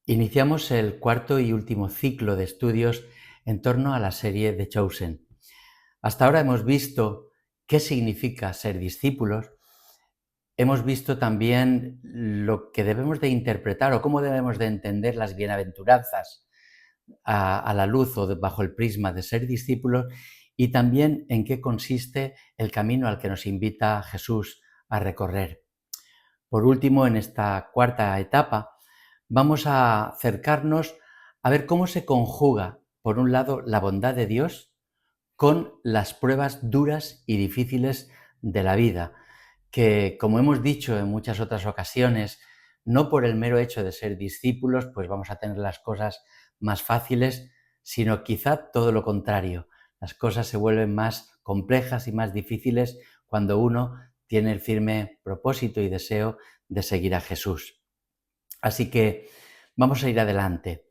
Iniciamos el cuarto y último ciclo de estudios en torno a la serie The Chosen. Hasta ahora hemos visto qué significa ser discípulos, hemos visto también lo que debemos de interpretar o cómo debemos de entender las bienaventuranzas a la luz o bajo el prisma de ser discípulos, y también en qué consiste el camino al que nos invita Jesús a recorrer. Por último, en esta cuarta etapa, vamos a acercarnos a ver cómo se conjuga, por un lado, la bondad de Dios con las pruebas duras y difíciles de la vida, que, como hemos dicho en muchas otras ocasiones, no por el mero hecho de ser discípulos, pues vamos a tener las cosas más fáciles, sino quizá todo lo contrario. Las cosas se vuelven más complejas y más difíciles cuando uno tiene el firme propósito y deseo de seguir a Jesús. Así que vamos a ir adelante.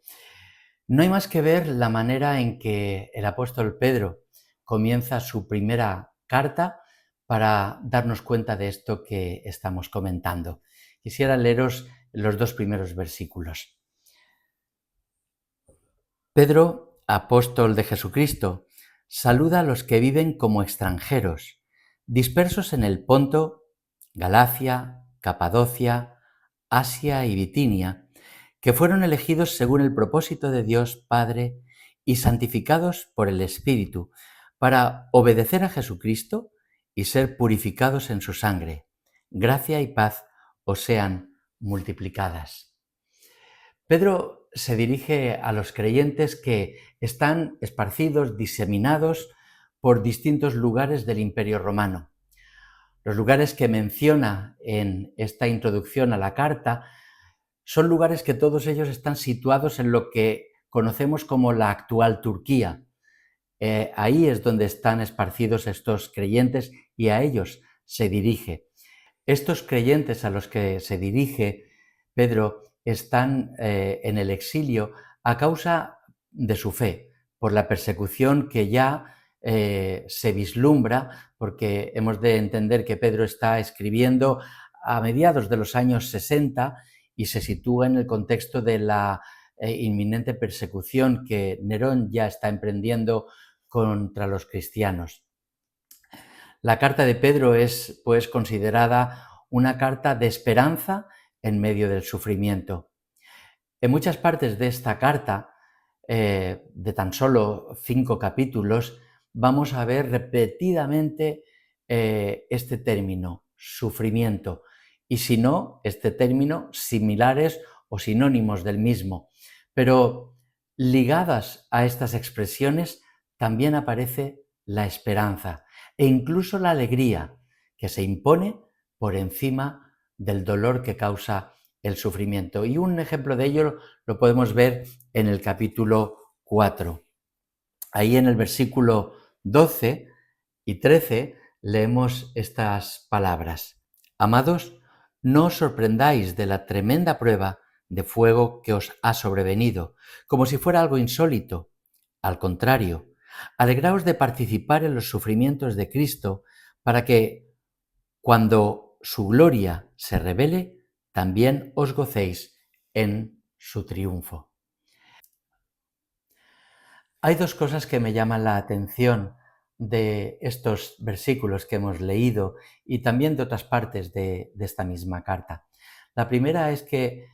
No hay más que ver la manera en que el apóstol Pedro comienza su primera carta para darnos cuenta de esto que estamos comentando. Quisiera leeros los dos primeros versículos. Pedro, apóstol de Jesucristo, saluda a los que viven como extranjeros, dispersos en el Ponto, Galacia, Capadocia, Asia y Bitinia, que fueron elegidos según el propósito de Dios Padre y santificados por el Espíritu, para obedecer a Jesucristo y ser purificados en su sangre. Gracia y paz os sean multiplicadas. Pedro se dirige a los creyentes que están esparcidos, diseminados por distintos lugares del Imperio Romano. Los lugares que menciona en esta introducción a la carta son lugares que todos ellos están situados en lo que conocemos como la actual Turquía. Ahí es donde están esparcidos estos creyentes y a ellos se dirige. Estos creyentes a los que se dirige Pedro están en el exilio a causa de su fe, por la persecución que ya se vislumbra, porque hemos de entender que Pedro está escribiendo a mediados de los años 60 y se sitúa en el contexto de la inminente persecución que Nerón ya está emprendiendo contra los cristianos. La carta de Pedro es, pues, considerada una carta de esperanza en medio del sufrimiento. En muchas partes de esta carta, de tan solo 5 capítulos, vamos a ver repetidamente este término, sufrimiento, y si no, este término, similares o sinónimos del mismo. Pero ligadas a estas expresiones también aparece la esperanza e incluso la alegría, que se impone por encima del dolor que causa el sufrimiento. Y un ejemplo de ello lo podemos ver en el capítulo 4. Ahí en el versículo 12 y 13 leemos estas palabras. Amados, no os sorprendáis de la tremenda prueba de fuego que os ha sobrevenido, como si fuera algo insólito. Al contrario, alegraos de participar en los sufrimientos de Cristo, para que, cuando su gloria se revele, también os gocéis en su triunfo. Hay dos cosas que me llaman la atención de estos versículos que hemos leído y también de otras partes de esta misma carta. La primera es que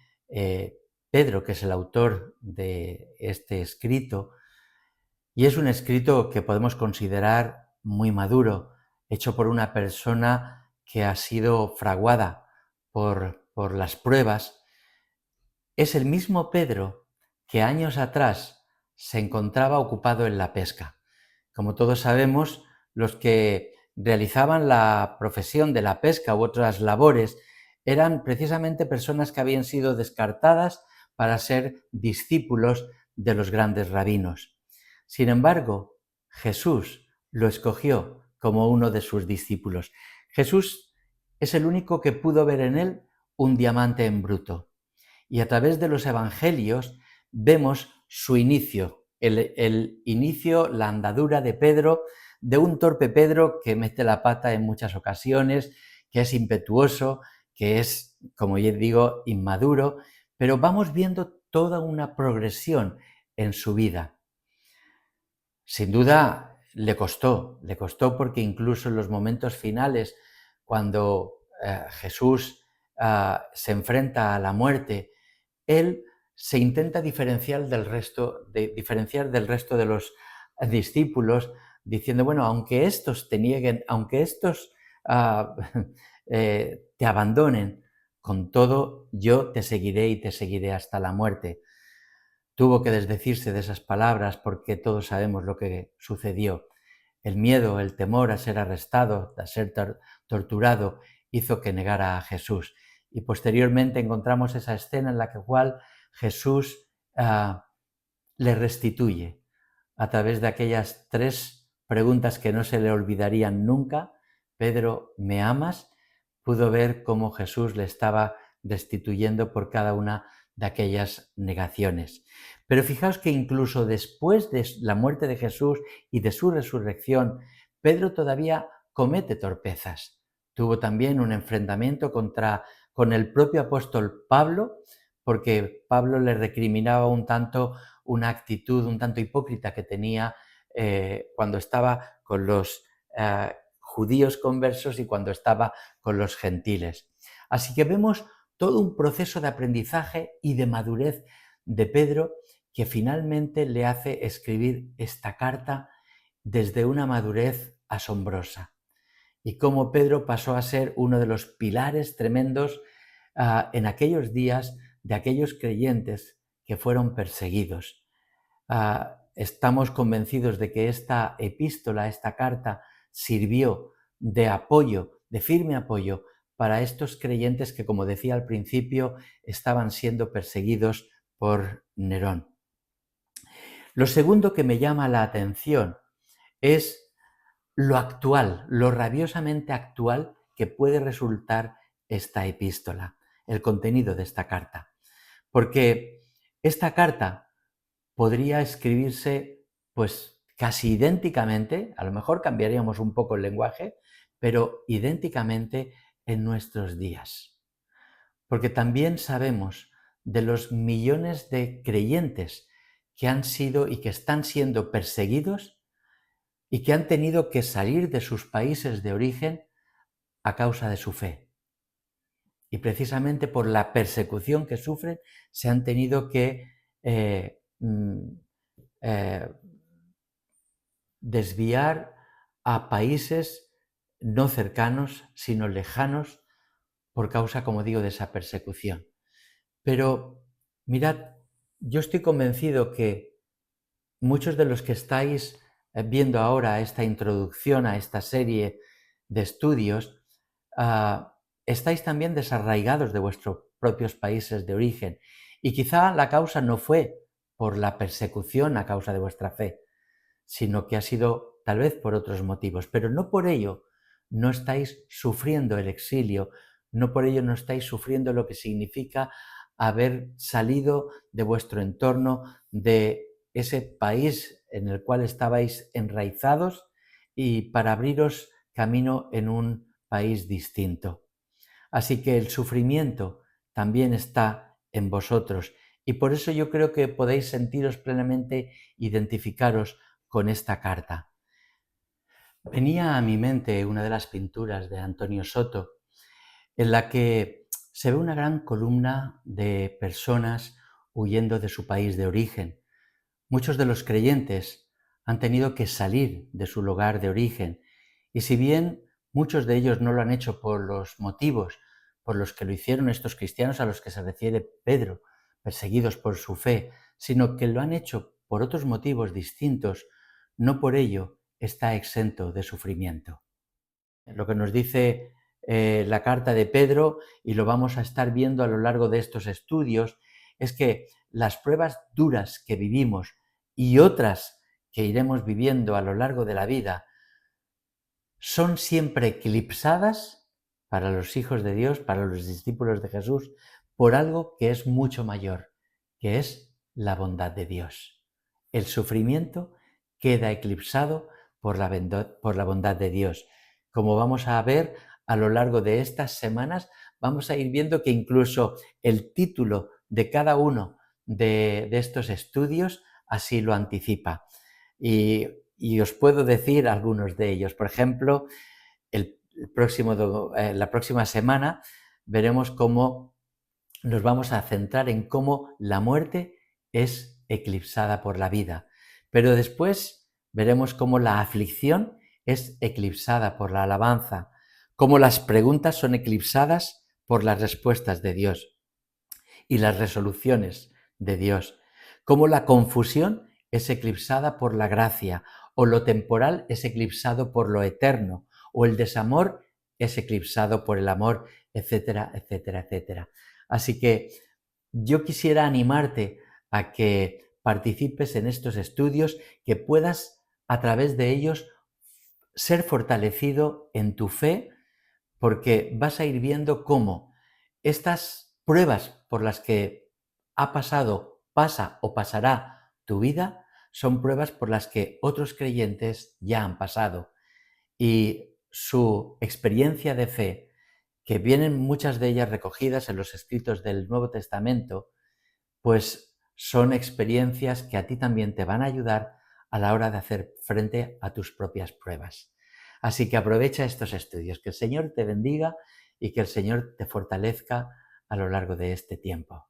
Pedro, que es el autor de este escrito, y es un escrito que podemos considerar muy maduro, hecho por una persona que ha sido fraguada por las pruebas, es el mismo Pedro que años atrás se encontraba ocupado en la pesca. Como todos sabemos, los que realizaban la profesión de la pesca u otras labores eran precisamente personas que habían sido descartadas para ser discípulos de los grandes rabinos. Sin embargo, Jesús lo escogió como uno de sus discípulos. Jesús es el único que pudo ver en él un diamante en bruto. Y a través de los evangelios vemos su inicio, el inicio, la andadura de Pedro, de un torpe Pedro que mete la pata en muchas ocasiones, que es impetuoso, que es, como yo digo, inmaduro, pero vamos viendo toda una progresión en su vida. Sin duda le costó porque incluso en los momentos finales, cuando Jesús se enfrenta a la muerte, él se intenta diferenciar del resto de los discípulos, diciendo, bueno, aunque estos te nieguen, aunque estos te abandonen, con todo yo te seguiré y te seguiré hasta la muerte. Tuvo que desdecirse de esas palabras porque todos sabemos lo que sucedió. El miedo, el temor a ser arrestado, a ser torturado, hizo que negara a Jesús. Y posteriormente encontramos esa escena en la cual Jesús le restituye a través de aquellas 3 preguntas que no se le olvidarían nunca. Pedro, ¿me amas? Pudo ver cómo Jesús le estaba restituyendo por cada una de aquellas negaciones. Pero fijaos que incluso después de la muerte de Jesús y de su resurrección, Pedro todavía comete torpezas. Tuvo también un enfrentamiento con el propio apóstol Pablo, porque Pablo le recriminaba un tanto una actitud un tanto hipócrita que tenía cuando estaba con los judíos conversos y cuando estaba con los gentiles. Así que vemos todo un proceso de aprendizaje y de madurez de Pedro que finalmente le hace escribir esta carta desde una madurez asombrosa. Y cómo Pedro pasó a ser uno de los pilares tremendos en aquellos días de aquellos creyentes que fueron perseguidos. Estamos convencidos de que esta epístola, esta carta, sirvió de apoyo, de firme apoyo para estos creyentes que, como decía al principio, estaban siendo perseguidos por Nerón. Lo segundo que me llama la atención es lo actual, lo rabiosamente actual que puede resultar esta epístola, el contenido de esta carta. Porque esta carta podría escribirse pues casi idénticamente, a lo mejor cambiaríamos un poco el lenguaje, pero idénticamente en nuestros días. Porque también sabemos de los millones de creyentes que han sido y que están siendo perseguidos y que han tenido que salir de sus países de origen a causa de su fe. Y precisamente por la persecución que sufren se han tenido que desviar a países no cercanos, sino lejanos, por causa, como digo, de esa persecución. Pero mirad, yo estoy convencido que muchos de los que estáis viendo ahora esta introducción a esta serie de estudios, estáis también desarraigados de vuestros propios países de origen. Y quizá la causa no fue por la persecución a causa de vuestra fe, sino que ha sido tal vez por otros motivos. Pero no por ello no estáis sufriendo el exilio, no por ello no estáis sufriendo lo que significa haber salido de vuestro entorno, de ese país en el cual estabais enraizados y para abriros camino en un país distinto. Así que el sufrimiento también está en vosotros y por eso yo creo que podéis sentiros plenamente identificaros con esta carta. Venía a mi mente una de las pinturas de Antonio Soto en la que se ve una gran columna de personas huyendo de su país de origen. Muchos de los creyentes han tenido que salir de su lugar de origen y si bien muchos de ellos no lo han hecho por los motivos por los que lo hicieron estos cristianos a los que se refiere Pedro, perseguidos por su fe, sino que lo han hecho por otros motivos distintos, no por ello está exento de sufrimiento. Lo que nos dice la carta de Pedro, y lo vamos a estar viendo a lo largo de estos estudios, es que las pruebas duras que vivimos y otras que iremos viviendo a lo largo de la vida son siempre eclipsadas para los hijos de Dios, para los discípulos de Jesús, por algo que es mucho mayor, que es la bondad de Dios. El sufrimiento queda eclipsado por la bondad de Dios. Como vamos a ver a lo largo de estas semanas, vamos a ir viendo que incluso el título de cada uno de estos estudios así lo anticipa. Y os puedo decir algunos de ellos. Por ejemplo, la próxima semana veremos cómo nos vamos a centrar en cómo la muerte es eclipsada por la vida. Pero después veremos cómo la aflicción es eclipsada por la alabanza, cómo las preguntas son eclipsadas por las respuestas de Dios y las resoluciones de Dios, cómo la confusión es eclipsada por la gracia, o lo temporal es eclipsado por lo eterno, o el desamor es eclipsado por el amor, etcétera, etcétera, etcétera. Así que yo quisiera animarte a que participes en estos estudios, que puedas a través de ellos ser fortalecido en tu fe, porque vas a ir viendo cómo estas pruebas por las que ha pasado, pasa o pasará tu vida, son pruebas por las que otros creyentes ya han pasado. Y su experiencia de fe, que vienen muchas de ellas recogidas en los escritos del Nuevo Testamento, pues son experiencias que a ti también te van a ayudar a la hora de hacer frente a tus propias pruebas. Así que aprovecha estos estudios, que el Señor te bendiga y que el Señor te fortalezca a lo largo de este tiempo.